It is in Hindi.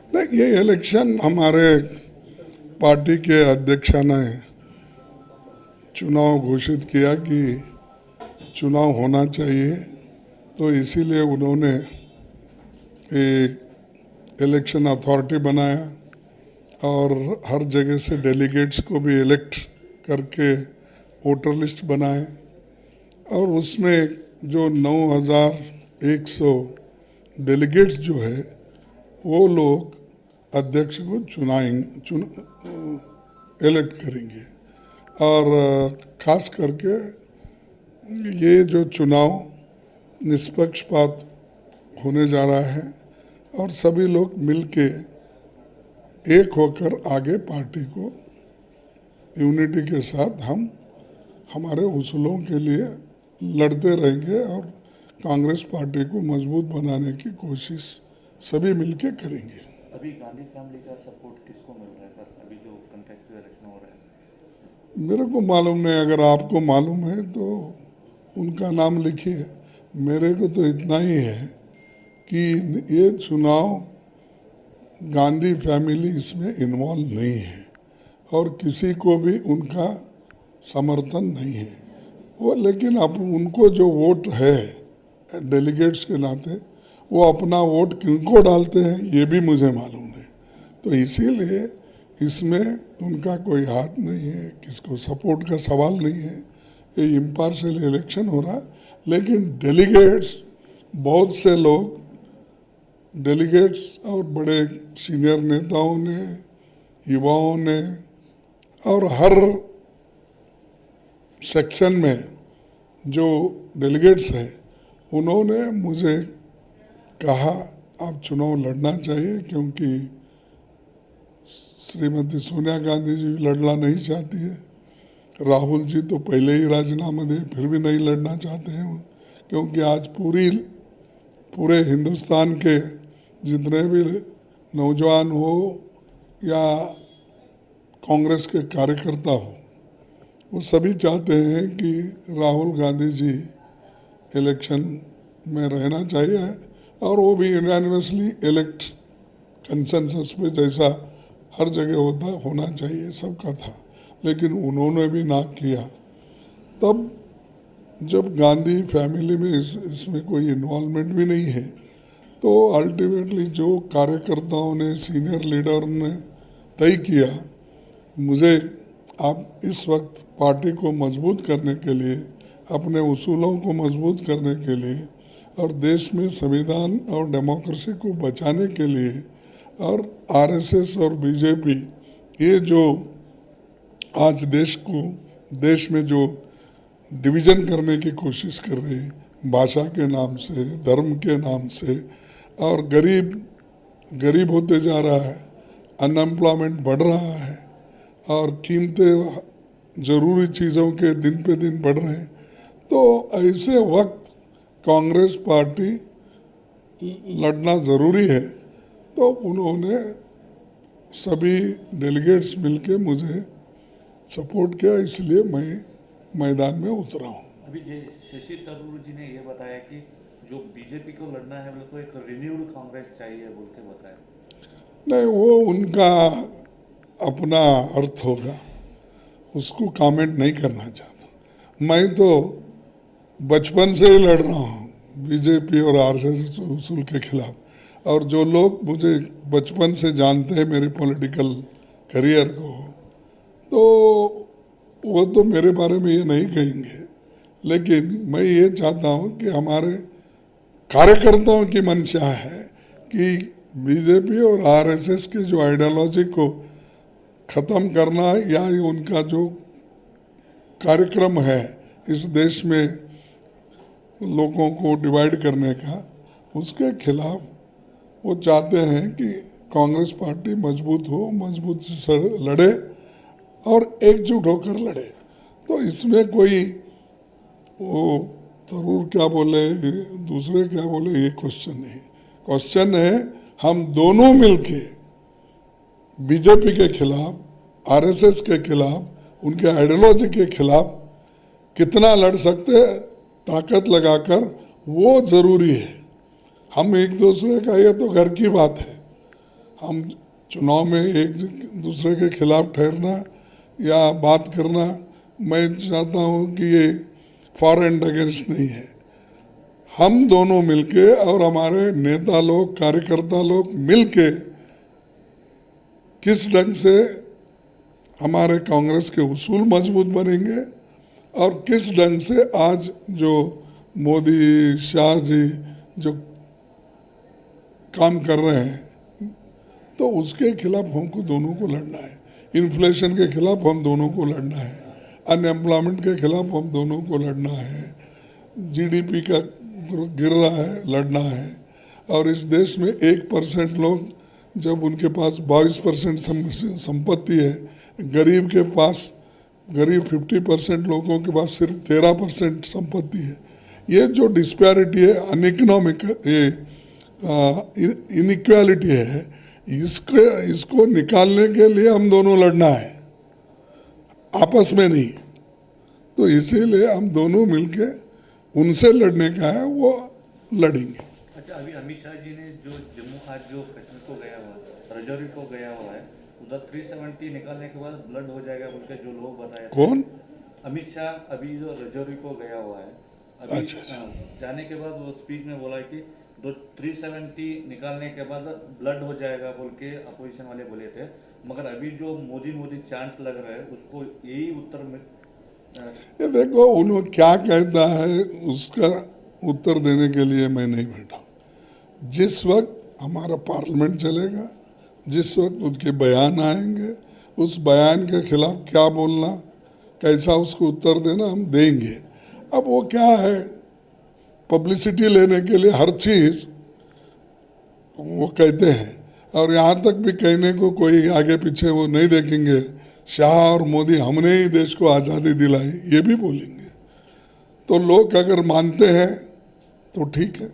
नहीं, ये इलेक्शन हमारे पार्टी के अध्यक्ष ने चुनाव घोषित किया कि चुनाव होना चाहिए, तो इसीलिए उन्होंने एक इलेक्शन अथॉरिटी बनाया और हर जगह से डेलीगेट्स को भी इलेक्ट करके वोटर लिस्ट बनाए और उसमें जो 9,100 डेलीगेट्स जो है वो लोग अध्यक्ष को इलेक्ट करेंगे। और ख़ास करके ये जो चुनाव निष्पक्षपात होने जा रहा है और सभी लोग मिलके एक होकर आगे पार्टी को यूनिटी के साथ हम हमारे उसूलों के लिए लड़ते रहेंगे और कांग्रेस पार्टी को मजबूत बनाने की कोशिश सभी मिलके करेंगे। अभी गांधी फैमिली का सपोर्ट किसको मिल रहा है सर, अभी जो कंटेस्टेड इलेक्शन हो रहा है? मेरे को मालूम नहीं, अगर आपको मालूम है तो उनका नाम लिखिए। मेरे को तो इतना ही है कि ये चुनाव गांधी फैमिली इसमें इन्वॉल्व नहीं है और किसी को भी उनका समर्थन नहीं है वो, लेकिन अब उनको जो वोट है डेलीगेट्स के नाते वो अपना वोट किनको डालते हैं ये भी मुझे मालूम है। तो इसीलिए इसमें उनका कोई हाथ नहीं है, किसको सपोर्ट का सवाल नहीं है। ये इम्पार्शियल इलेक्शन हो रहा, लेकिन डेलीगेट्स बहुत से लोग डेलीगेट्स और बड़े सीनियर नेताओं ने, युवाओं ने और हर सेक्शन में जो डेलीगेट्स है उन्होंने मुझे कहा आप चुनाव लड़ना चाहिए, क्योंकि श्रीमती सोनिया गांधी जी लड़ना नहीं चाहती है, राहुल जी तो पहले ही राजीनामा दे फिर भी नहीं लड़ना चाहते हैं, क्योंकि आज पूरे हिंदुस्तान के जितने भी नौजवान हो या कांग्रेस के कार्यकर्ता हो वो सभी चाहते हैं कि राहुल गांधी जी इलेक्शन में रहना चाहिए और वो भी यूनानिमसली इलेक्ट कंसेंसस पे जैसा हर जगह होना चाहिए सबका था, लेकिन उन्होंने भी ना किया। तब जब गांधी फैमिली में इसमें कोई इन्वॉल्वमेंट भी नहीं है तो अल्टीमेटली जो कार्यकर्ताओं ने, सीनियर लीडर ने तय किया, मुझे आप इस वक्त पार्टी को मजबूत करने के लिए, अपने उसूलों को मजबूत करने के लिए और देश में संविधान और डेमोक्रेसी को बचाने के लिए और आरएसएस और बीजेपी ये जो आज देश में जो डिवीज़न करने की कोशिश कर रहे हैं भाषा के नाम से, धर्म के नाम से, और गरीब होते जा रहा है, अनएम्प्लॉयमेंट बढ़ रहा है और कीमतें ज़रूरी चीज़ों के दिन पे दिन बढ़ रहे हैं, तो ऐसे वक्त कांग्रेस पार्टी लड़ना ज़रूरी है। तो उन्होंने सभी डेलीगेट्स मिलके मुझे सपोर्ट किया, इसलिए मैं मैदान में उतरा हूँ। अभी शशि थरूर जी ने ये बताया कि जो बीजेपी को लड़ना है वो एक रिन्यूड कांग्रेस चाहिए बोल के बताया। नहीं, वो उनका अपना अर्थ होगा, उसको कमेंट नहीं करना चाहता। मैं तो बचपन से ही लड़ रहा हूँ बीजेपी और आरएसएस उसूल के खिलाफ, और जो लोग मुझे बचपन से जानते हैं मेरे पॉलिटिकल करियर को, तो वो तो मेरे बारे में ये नहीं कहेंगे, लेकिन मैं ये चाहता हूँ कि हमारे कार्यकर्ताओं की मंशा है कि बीजेपी और आरएसएस की जो आइडियोलॉजी को ख़त्म करना या उनका जो कार्यक्रम है इस देश में लोगों को डिवाइड करने का, उसके खिलाफ वो चाहते हैं कि कांग्रेस पार्टी मजबूत हो, मजबूत से लड़े और एकजुट होकर लड़े। तो इसमें कोई वो तरूर क्या बोले, दूसरे क्या बोले, ये क्वेश्चन नहीं। क्वेश्चन है हम दोनों मिलके बीजेपी के खिलाफ, आरएसएस के खिलाफ, उनके आइडियोलॉजी के खिलाफ कितना लड़ सकते हैं ताकत लगाकर, वो ज़रूरी है। हम एक दूसरे का, ये तो घर की बात है, हम चुनाव में एक दूसरे के खिलाफ ठहरना या बात करना, मैं चाहता हूँ कि ये फॉर एंड अगेंस्ट नहीं है। हम दोनों मिलके और हमारे नेता लोग, कार्यकर्ता लोग मिलके किस ढंग से हमारे कांग्रेस के उसूल मजबूत बनेंगे और किस ढंग से आज जो मोदी शाह जी जो काम कर रहे हैं, तो उसके खिलाफ हमको दोनों को लड़ना है। इन्फ्लेशन के खिलाफ हम दोनों को लड़ना है, अनएम्प्लॉयमेंट के खिलाफ हम दोनों को लड़ना है, जीडीपी का गिर रहा है, लड़ना है। और इस देश में 1% लोग, जब उनके पास 22% संपत्ति है, गरीब 50% लोगों के पास सिर्फ 13% संपत्ति है। ये जो डिस्पैरिटी है, अनइकोनॉमिक ये इनइक्वालिटी है, इसको निकालने के लिए हम दोनों लड़ना है, आपस में नहीं। तो इसीलिए हम दोनों मिलके उनसे लड़ने का है, वो लड़ेंगे। अच्छा, अभी अमित शाह जी ने जो जम्मू आज जो कश्मीर को गया हुआ, रजौरी को गया हुआ है, उधर 370 निकालने के बाद ब्लड हो जाएगा बोल के जो लोग बताए। कौन? अमित शाह अभी जो रजौरी को गया हुआ है, अभी अच्छा। जाने के बाद वो स्पीच में बोला है कि 370 निकालने के बाद ब्लड हो जाएगा बोल के अपोजिशन वाले बोले थे। मगर अभी जो मोदी चांस लग रहा है, उसको यही उत्तर में ये देखो, उन्होंने क्या कहता है उसका उत्तर देने के लिए मैं नहीं बैठा। जिस वक्त हमारा पार्लियामेंट चलेगा, जिस वक्त उनके बयान आएंगे, उस बयान के खिलाफ क्या बोलना, कैसा उसको उत्तर देना, हम देंगे। अब वो क्या है, पब्लिसिटी लेने के लिए हर चीज़ वो कहते हैं, और यहाँ तक भी कहने को कोई आगे पीछे वो नहीं देखेंगे। शाह और मोदी हमने ही देश को आज़ादी दिलाई, ये भी बोलेंगे। तो लोग अगर मानते हैं तो ठीक है।